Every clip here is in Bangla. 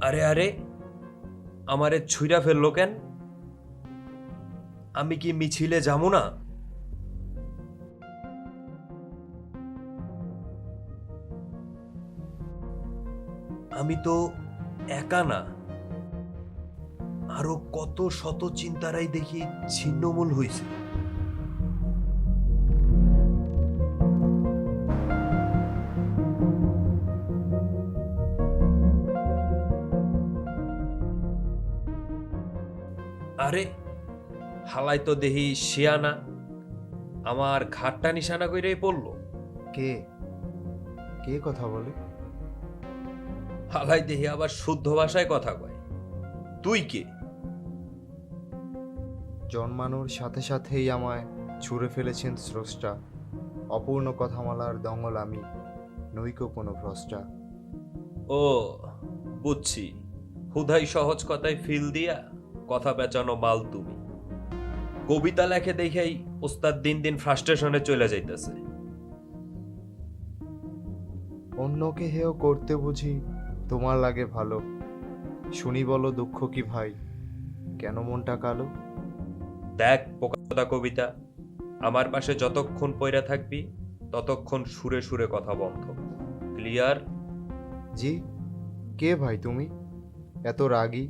আরে আরে, আমারে ছুঁড়া ফেললো কেন? আমি কি মিছিলে যাবো না? আমি তো একা না, আরো কত শত চিন্তারাই দেখি ছিন্নমূল হইছে। আরে হালাই তো দেহি শিয়ানা, আমার ঘাটটা নিশানা কইরেই পড়লো। কে কে কথা বলে? হালাই দেহি আবার শুদ্ধ ভাষায় কথা কয়। তুই কে? জন্মানোর সাথে সাথেই আমায় ছুঁড়ে ফেলেছেন স্রষ্টা। অপূর্ণ কথামালার দঙ্গল আমি, নইকো কোনো ভ্রষ্টা। ও বুঝছি, হুদাই সহজ কথায় ফিল দিয়া কথা বেচানো মাল তুমি। কবিতা লেখে দেখেই ওস্তাদ দিন দিন ফ্রাস্ট্রেশনে চলে যাইতেছে। অন্যকে হেয় করতে বুঝি তোমার লাগে ভালো। শুনি বলো দুঃখ কি ভাই, কেন মনটা কালো? দেখ পোকাদা কবিতা, আমার পাশে যতক্ষণ পয়রা থাকবি ততক্ষণ সুরে সুরে কথা বন্ধ। ক্লিয়ার? জি, কে ভাই তুমি, এত রাগী?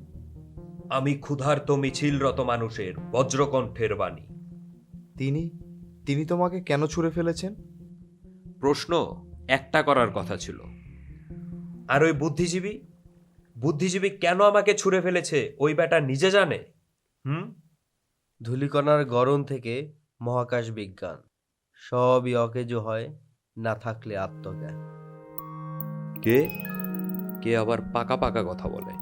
আমি ক্ষুধার্ত মিছিলরত মানুষের বজ্রকণ্ঠের বাণী। তিনি তিনি তোমাকে কেন ছুঁড়ে ফেলেছেন? প্রশ্ন একটা করার কথা ছিল। আর ওই বুদ্ধিজীবী বুদ্ধিজীবী কেন আমাকে ছুঁড়ে ফেলেছে ওই বেটা নিজে জানে। ধূলিকণার গড়ন থেকে মহাকাশ বিজ্ঞান সবই অকেজো হয় না থাকলে আত্মজ্ঞান। কে কে আবার পাকা পাকা কথা বলে?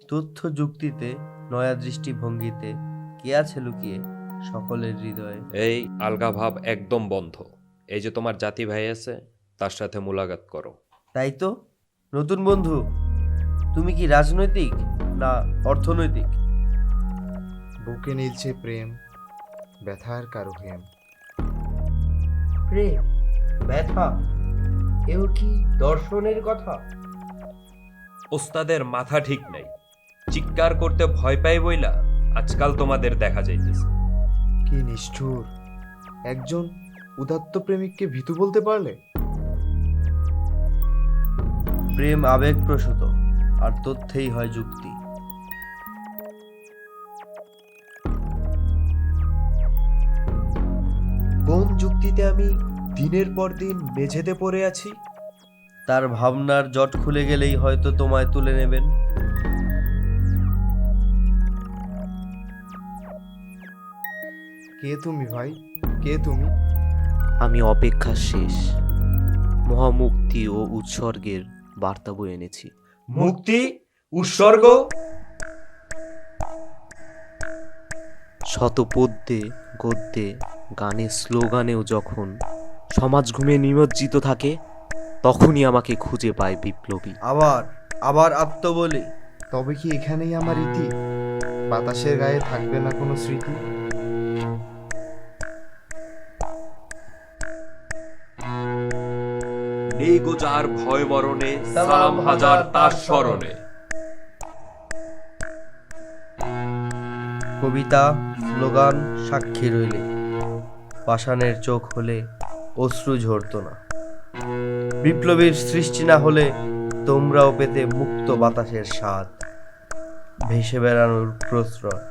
তথ্য যুক্তিতে নয়া দৃষ্টিভঙ্গিতে কে আছে লুকিয়ে সকলের হৃদয়ে। এই আলগা ভাব একদম বন্ধ। এই যে তোমার জাতি ভাই আছে, তার সাথে মুলাকাত করো। তাই তো, নতুন বন্ধু, তুমি কি রাজনৈতিক না অর্থনৈতিক? বুকে নীলছে প্রেম, ব্যথার কারো হেম। প্রেম, ব্যথা, এও কি দর্শনের কথা? ওস্তাদের মাথা ঠিক নাই, চিৎকার করতে ভয় পাই বইলা আজকাল তোমাদের দেখা যাইতেছে। কি নিষ্ঠুর, একজন উদাত্ত প্রেমিককে ভীতু বলতে পারলে? প্রেম আবেগপ্রসূত, আর তথ্যেই হয় যুক্তি। কোন যুক্তিতে আমি দিনের পর দিন মেঝেতে পড়ে আছি? তার ভাবনার জট খুলে গেলেই হয়তো তোমায় তুলে নেবেন। কে তুমি ভাই, কে তুমি? আমি অপেক্ষার শেষ, মহামুক্তি ও উৎসর্গের বার্তা বয়ে এনেছি। মুক্তি, উৎসর্গ? শত পদ্যে গদ্যে গানে স্লোগানেও যখন সমাজ ঘুমে নিমজ্জিত থাকে, তখনই আমাকে খুঁজে পায় বিপ্লবী। আবার আবার আত্মবলি। তবে কি এখানেই আমার ইতি? বাতাসের গায়ে থাকবে না কোনো স্মৃতি? নেই গো যার ভয় মরণে, সালাম হাজার তার স্মরণে। কবিতা, স্লোগান সাক্ষী রইলে, পাষাণের চোখ হলে অশ্রু ঝরত না। বিপ্লবীর সৃষ্টি না হলে তোমরাও পেতে মুক্ত বাতাসের স্বাদ, ভেসে বেড়ানোর প্রশ্রয়।